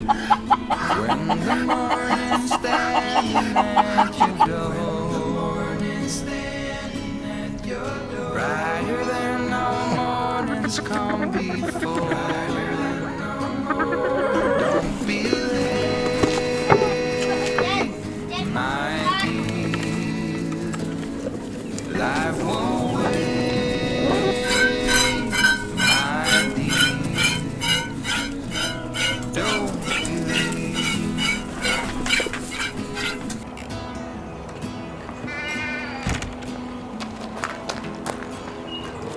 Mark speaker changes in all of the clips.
Speaker 1: When the morning's standing at your door, brighter than all mornings come before. Don't be late, my dear. Life won't wait, my dear. Don't be late.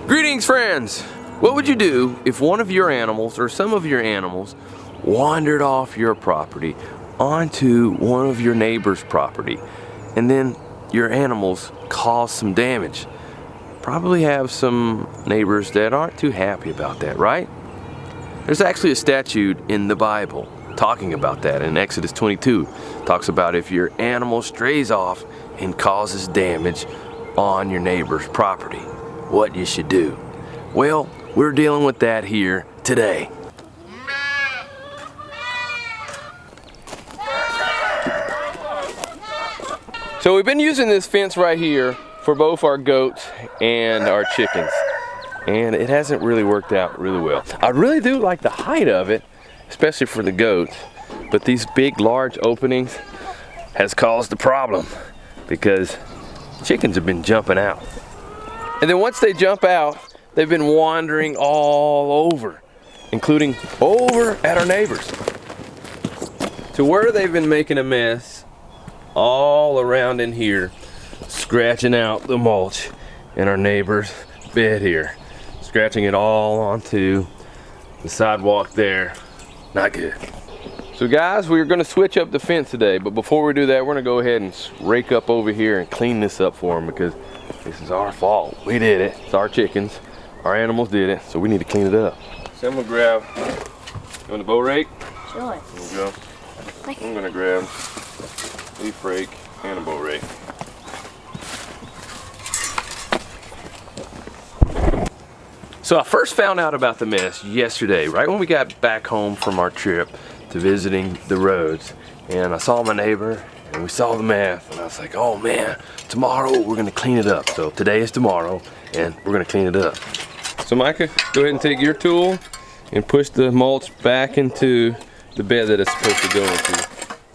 Speaker 2: Greetings, friends! What would you do if one of your animals or some of your animals wandered off your property onto one of your neighbor's property and then your animals caused some damage? Probably have some neighbors that aren't too happy about that, right? There's actually a statute in the Bible talking about that. In Exodus 22, talks about if your animal strays off and causes damage on your neighbor's property, what you should do. Well, we're dealing with that here today. So we've been using this fence right here for both our goats and our chickens, and it hasn't really worked out really well. I really do like the height of it, especially for the goats, but these big large openings has caused a problem because chickens have been jumping out. And then once they jump out, they've been wandering all over, including over at our neighbors. To where they've been making a mess all around in here, scratching out the mulch in our neighbor's bed here. Scratching it all onto the sidewalk there. Not good. So guys, we're gonna switch up the fence today, but before we do that, we're gonna go ahead and rake up over here and clean this up for them because this is our fault. We did it. It's our chickens. Our animals did it, so we need to clean it up. So I'm gonna grab, you want the bow rake?
Speaker 3: Sure.
Speaker 2: There we go. I'm gonna grab leaf rake and a bow rake. So I first found out about the mess yesterday, right when we got back home from our trip to visiting the roads. And I saw my neighbor and we saw the mess, and I was like, oh man, tomorrow we're gonna clean it up. So today is tomorrow and we're gonna clean it up. So Micah, go ahead and take your tool and push the mulch back into the bed that it's supposed to go into.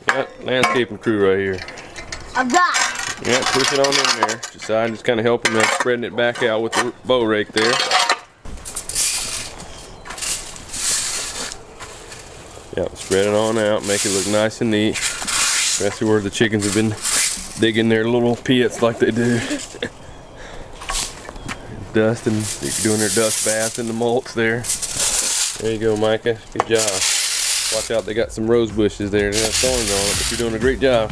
Speaker 2: Yep, landscaping crew right here.
Speaker 3: I've got it.
Speaker 2: Yeah, push it on in there. Just kind of helping them, spreading it back out with the bow rake there. Yep, spread it on out, make it look nice and neat. Especially where the chickens have been digging their little pits like they do. Dust and doing their dust bath in the mulch there. There you go, Micah. Good job. Watch out, they got some rose bushes there. They got thorns on it, but you're doing a great job.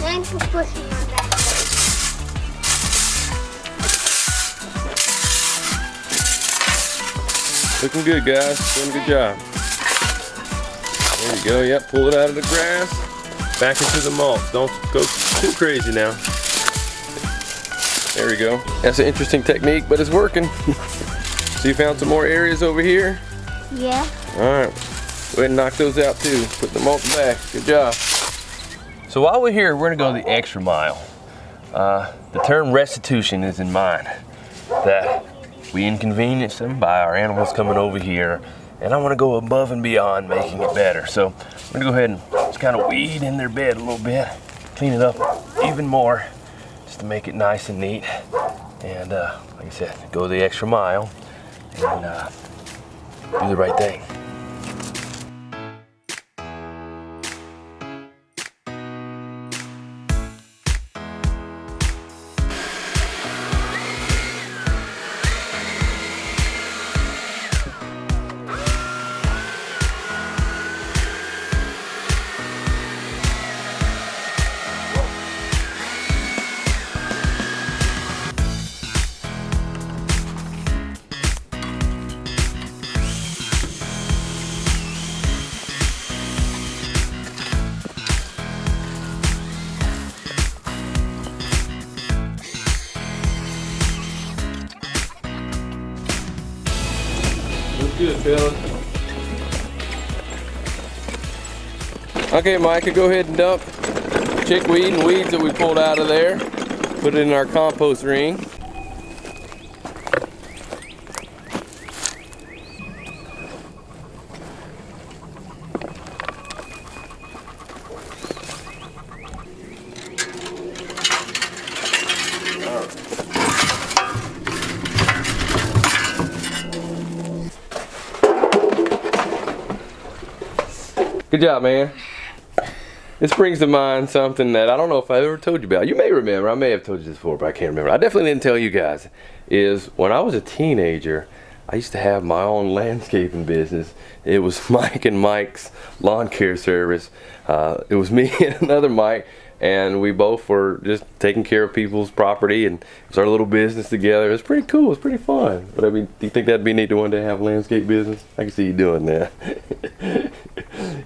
Speaker 3: Thanks for pushing my back.
Speaker 2: Looking good, guys. Doing a good job. There you go. Yep, pull it out of the grass. Back into the mulch. Don't go too crazy now. There we go. That's an interesting technique, but it's working. So you found some more areas over here?
Speaker 3: Yeah.
Speaker 2: Alright. Go ahead and knock those out too. Put the mulch back. Good job. So while we're here, we're going to go the extra mile. The term restitution is in mind. That we inconvenience them by our animals coming over here, and I want to go above and beyond making it better. So I'm going to go ahead and just kind of weed in their bed a little bit, clean it up even more, just to make it nice and neat. And like I said, go the extra mile and do the right thing. good, fellas. Okay, Micah, go ahead and dump chickweed and weeds that we pulled out of there. Put it in our compost ring. Good job, man. This brings to mind something that I don't know if I ever told you about. You may remember, I may have told you this before, but I can't remember. I definitely didn't tell you guys. Is when I was a teenager, I used to have my own landscaping business. It was Mike and Mike's lawn care service. It was me and another Mike, and we both were just taking care of people's property, and it was our little business together. It was pretty cool. It was pretty fun. But I mean, do you think that'd be neat to one day have a landscape business? I can see you doing that.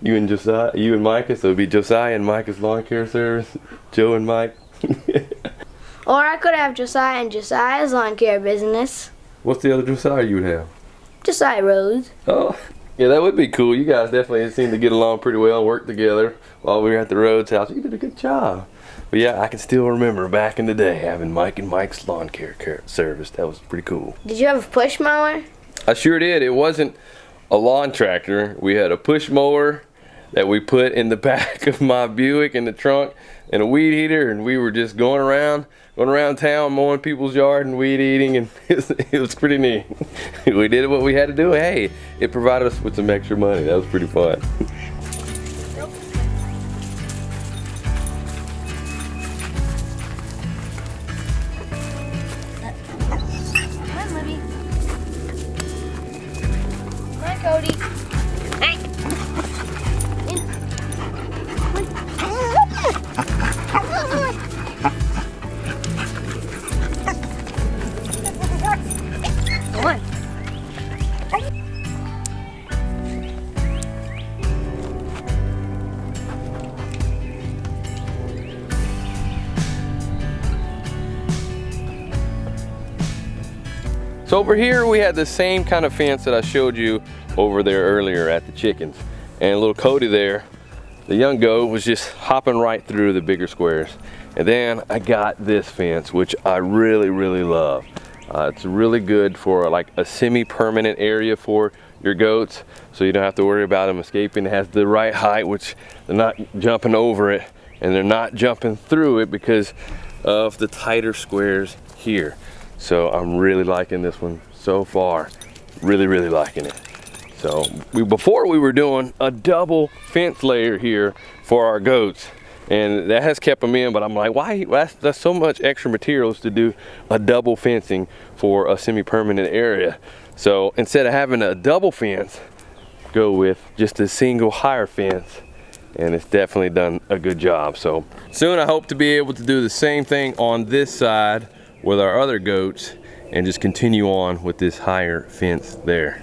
Speaker 2: You and Josiah, you and Micah, so it'd be Josiah and Micah's lawn care service, Joe and Mike.
Speaker 4: Or I could have Josiah and Josiah's lawn care business.
Speaker 2: What's the other Josiah you would have?
Speaker 4: Josiah Rose.
Speaker 2: Oh, yeah, that would be cool. You guys definitely seem to get along pretty well and work together while we were at the Rhodes house. You did a good job. But yeah, I can still remember back in the day having Mike and Mike's lawn care service. That was pretty cool.
Speaker 4: Did you have a push mower?
Speaker 2: I sure did. It wasn't a lawn tractor. We had a push mower that we put in the back of my Buick in the trunk, and a weed eater, and we were just going around town mowing people's yard and weed eating, and it was pretty neat. We did what we had to do. Hey, it provided us with some extra money. That was pretty fun.
Speaker 4: Come on, Libby. Come on, Cody. Hey. Come on.
Speaker 2: So over here we had the same kind of fence that I showed you over there earlier at the chickens. And little Cody there, the young goat, was just hopping right through the bigger squares. And then I got this fence, which I really, really love. It's really good for like a semi-permanent area for your goats, so you don't have to worry about them escaping. It has the right height, which they're not jumping over it, and they're not jumping through it because of the tighter squares here. So I'm really liking this one so far. Really, really liking it. So before we were doing a double fence layer here for our goats, and that has kept them in, but I'm like, why? That's so much extra materials to do a double fencing for a semi-permanent area. So instead of having a double fence, go with just a single higher fence, and it's definitely done a good job. So soon I hope to be able to do the same thing on this side with our other goats and just continue on with this higher fence there.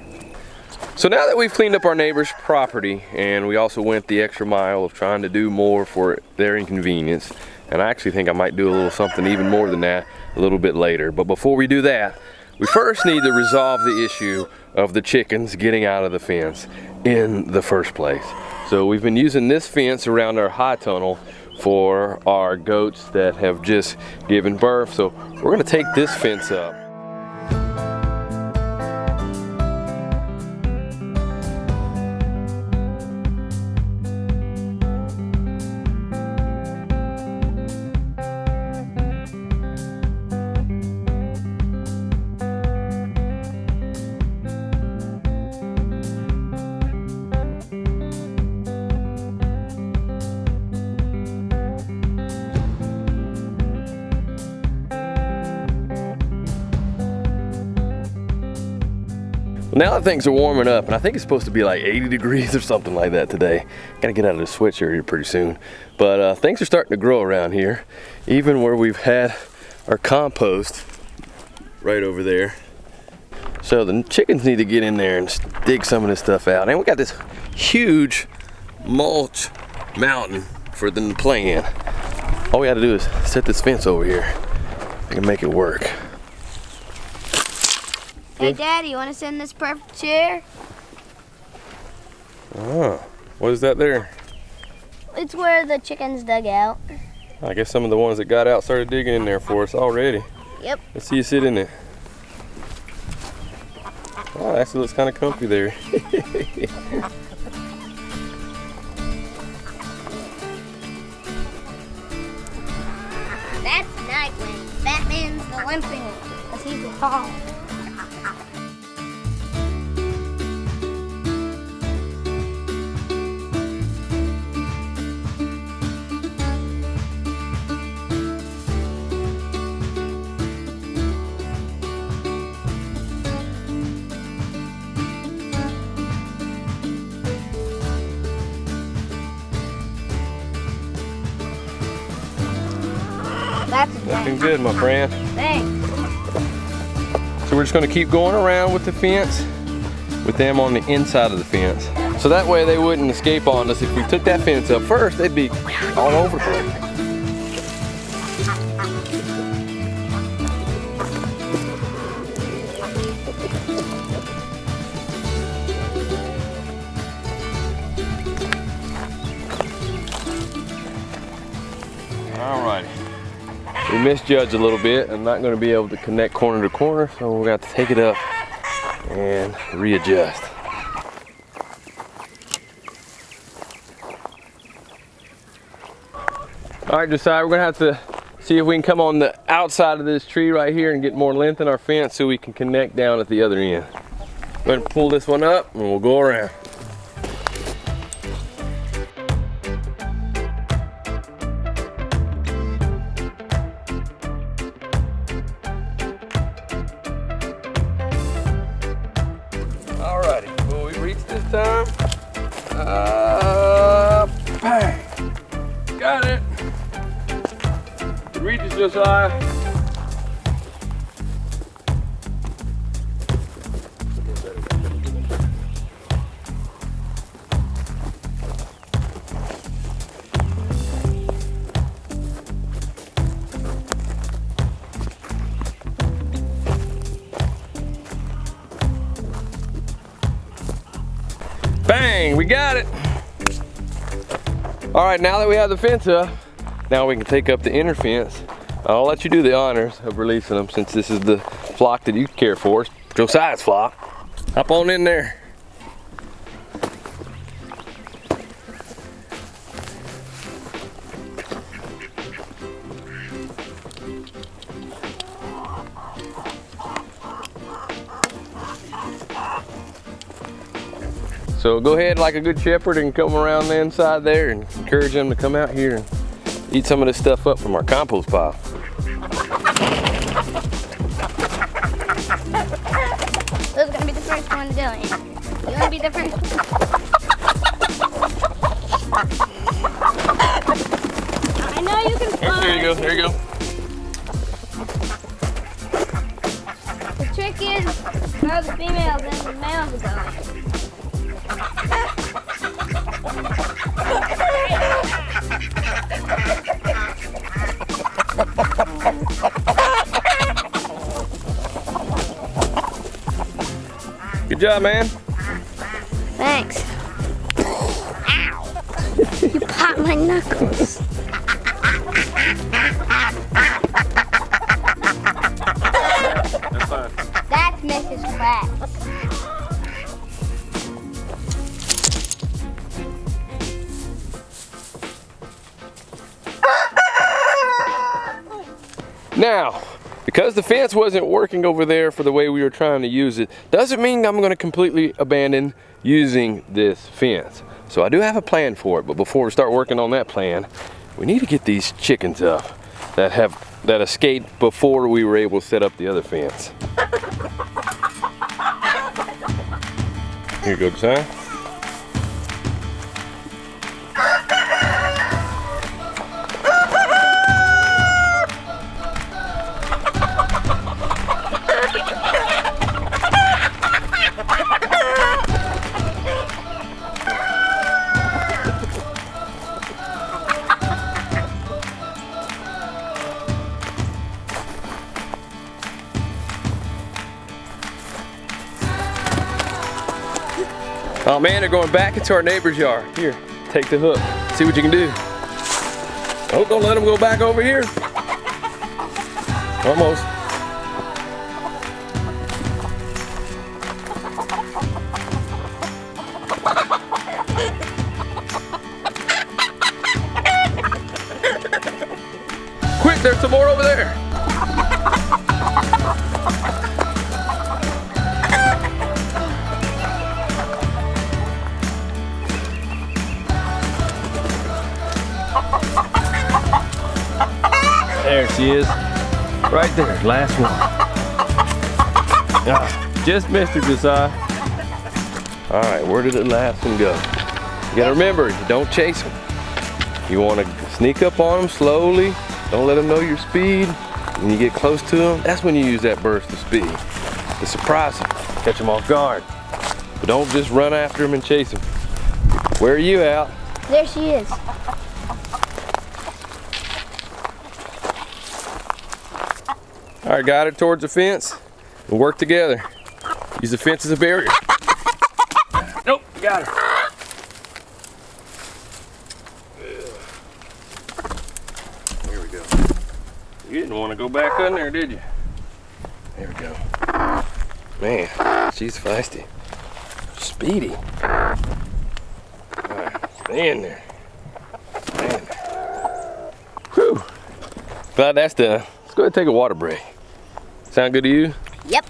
Speaker 2: So now that we've cleaned up our neighbor's property, and we also went the extra mile of trying to do more for their inconvenience, and I actually think I might do a little something even more than that a little bit later. But before we do that, we first need to resolve the issue of the chickens getting out of the fence in the first place. So we've been using this fence around our high tunnel for our goats that have just given birth. So we're gonna take this fence up. Now that things are warming up, and I think it's supposed to be like 80 degrees or something like that today. Gotta get out of the sweatshirt here pretty soon. But things are starting to grow around here, even where we've had our compost right over there. So the chickens need to get in there and dig some of this stuff out. And we got this huge mulch mountain for them to play in. All we gotta do is set this fence over here. I can make it work.
Speaker 4: Hey, Daddy, you want to sit in this perfect chair?
Speaker 2: Oh, what is that there?
Speaker 4: It's where the chickens dug out.
Speaker 2: I guess some of the ones that got out started digging in there for us already.
Speaker 4: Yep.
Speaker 2: Let's see you sit in it. Oh, it actually looks kind of comfy there.
Speaker 3: That's Nightwing. Batman's the limping one, because he's the tall.
Speaker 4: That's
Speaker 2: Looking good, my friend.
Speaker 4: Thanks.
Speaker 2: So we're just going to keep going around with the fence, with them on the inside of the fence. So that way they wouldn't escape on us. If we took that fence up first, they'd be all over the place. Alrighty. We misjudged a little bit. I'm not going to be able to connect corner to corner, so we're going to have to take it up and readjust. Alright, Josiah, we're going to have to see if we can come on the outside of this tree right here and get more length in our fence so we can connect down at the other end. Go ahead and pull this one up and we'll go around. Alrighty, will we reach this time? Bang! Got it! It reaches Josiah. Bang, we got it. All right, now that we have the fence up, now we can take up the inner fence. I'll let you do the honors of releasing them since this is the flock that you care for. It's Josiah's flock. Hop on in there. So go ahead like a good shepherd and come around the inside there and encourage them to come out here and eat some of this stuff up from our compost pile.
Speaker 4: Who's gonna be the first one to do it? You wanna be the first one? I know you can fly.
Speaker 2: There you go, there you go.
Speaker 4: The trick is how the females and the males are going.
Speaker 2: Good job, man.
Speaker 4: Thanks. Ow! You popped my knuckles.
Speaker 2: That's fine.
Speaker 4: That's Mrs. Crab.
Speaker 2: Now, because the fence wasn't working over there for the way we were trying to use it, doesn't mean I'm going to completely abandon using this fence. So I do have a plan for it, but before we start working on that plan, we need to get these chickens up that escaped before we were able to set up the other fence. Here you go, Josiah. Oh man, they're going back into our neighbor's yard. Here, take the hook. See what you can do. Oh, don't let them go back over here. Almost. Quick, there's some more over there. There she is, right there, last one. Ah, just missed her, Josiah. All right, where did the last one go? You gotta remember, you don't chase them. You wanna sneak up on them slowly. Don't let them know your speed. When you get close to them, that's when you use that burst of speed to surprise them, catch them off guard. But don't just run after them and chase them. Where are you out?
Speaker 4: There she is.
Speaker 2: All right, guide her towards the fence and work together. Use the fence as a barrier. Nope, got her. There we go. You didn't want to go back in there, did you? There we go. Man, she's feisty. Speedy. All right, stay in there. Stay in there. Whew. Glad that's done. Let's go ahead and take a water break. Sound good to you?
Speaker 3: Yep.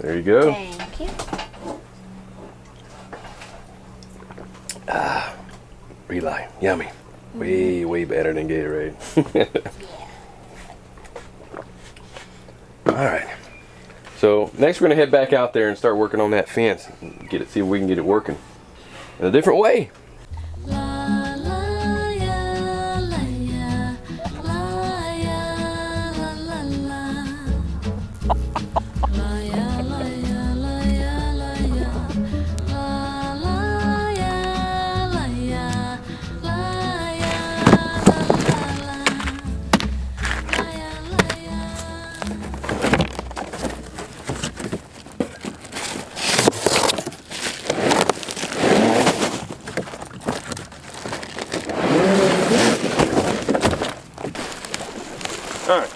Speaker 2: There you go.
Speaker 3: Thank you.
Speaker 2: Ah, Re-Lyte, yummy. Way better than Gatorade. All right. So next we're gonna head back out there and start working on that fence. And see if we can get it working in a different way. All right.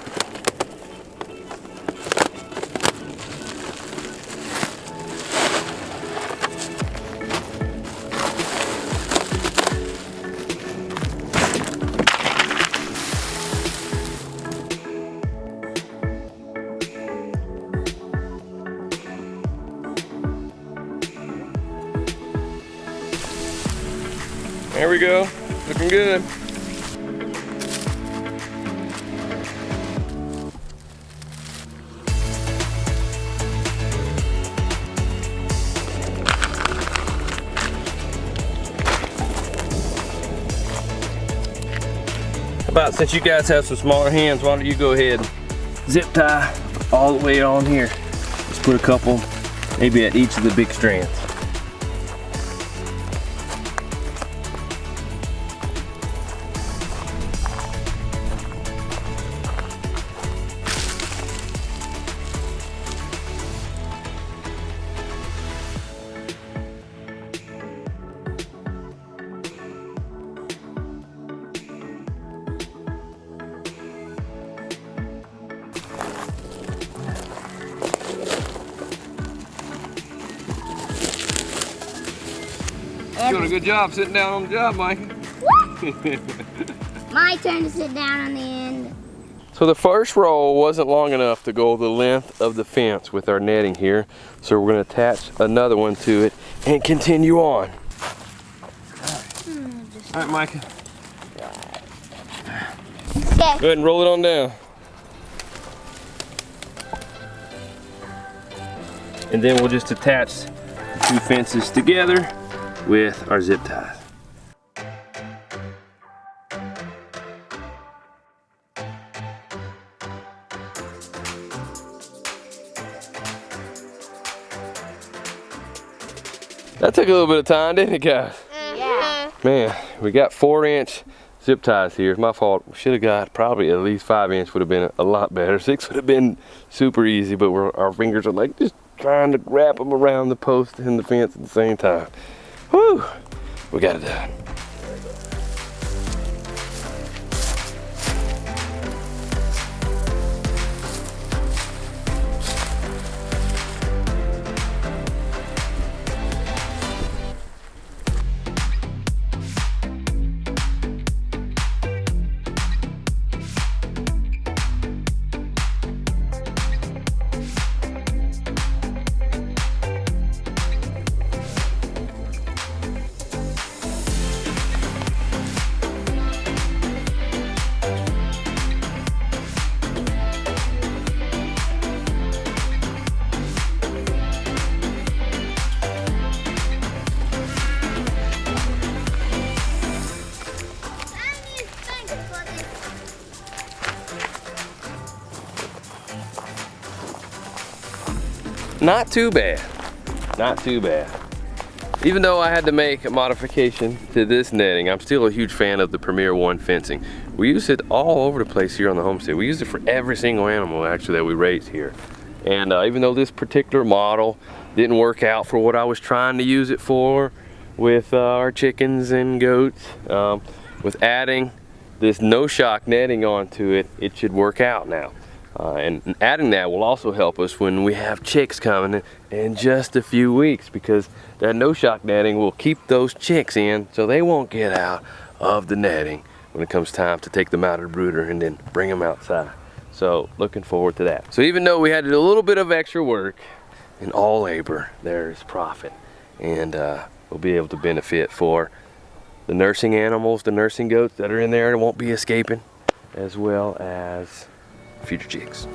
Speaker 2: There we go. Looking good. About since you guys have some smaller hands, why don't you go ahead and zip tie all the way on here. Just put a couple, maybe at each of the big strands. Doing a good job sitting down on the job, Mike.
Speaker 3: My turn to sit down on the end.
Speaker 2: So the first roll wasn't long enough to go the length of the fence with our netting here. So we're going to attach another one to it and continue on. All right, Micah.
Speaker 3: Okay.
Speaker 2: Go ahead and roll it on down. And then we'll just attach two fences together with our zip ties. That took a little bit of time, didn't it, guys?
Speaker 4: Yeah.
Speaker 2: Man, we got 4-inch zip ties here. It's my fault. We should have got probably at least 5-inch would have been a lot better. 6 would have been super easy, but our fingers are like just trying to wrap them around the post and the fence at the same time. Whew, we got it done. Not too bad, not too bad. Even though I had to make a modification to this netting, I'm still a huge fan of the Premier One fencing. We use it all over the place here on the homestead. We use it for every single animal actually that we raise here. And even though this particular model didn't work out for what I was trying to use it for with our chickens and goats, with adding this no-shock netting onto it, it should work out now. And adding that will also help us when we have chicks coming in just a few weeks, because that no-shock netting will keep those chicks in so they won't get out of the netting when it comes time to take them out of the brooder and then bring them outside. So looking forward to that. So even though we had to do a little bit of extra work, in all labor there's profit, and we'll be able to benefit for the nursing animals, the nursing goats that are in there and won't be escaping, as well as future chicks.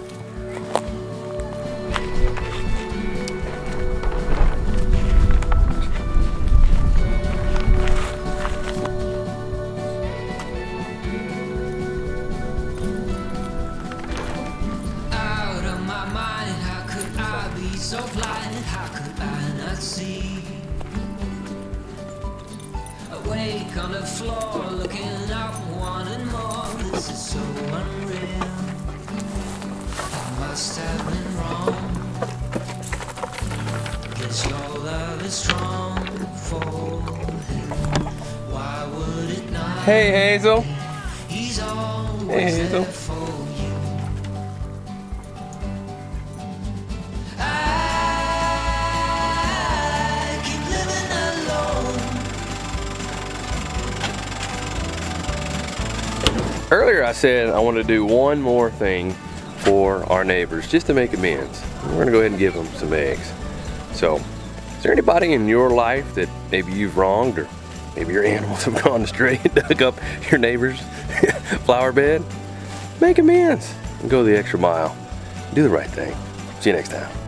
Speaker 1: Out of my mind, how could I be so blind? How could I not see? Awake on the floor, looking up, wanting more. This is so unreal. Must have been wrong. Guess your love is strong for him. Why would it not?
Speaker 2: Hey Hazel.
Speaker 1: He's always
Speaker 2: Hey Hazel.
Speaker 1: there for you. I keep living alone.
Speaker 2: Earlier I said I want to do one more thing for our neighbors, just to make amends. We're gonna go ahead and give them some eggs. So, is there anybody in your life that maybe you've wronged, or maybe your animals have gone astray and dug up your neighbor's flower bed? Make amends and go the extra mile. Do the right thing. See you next time.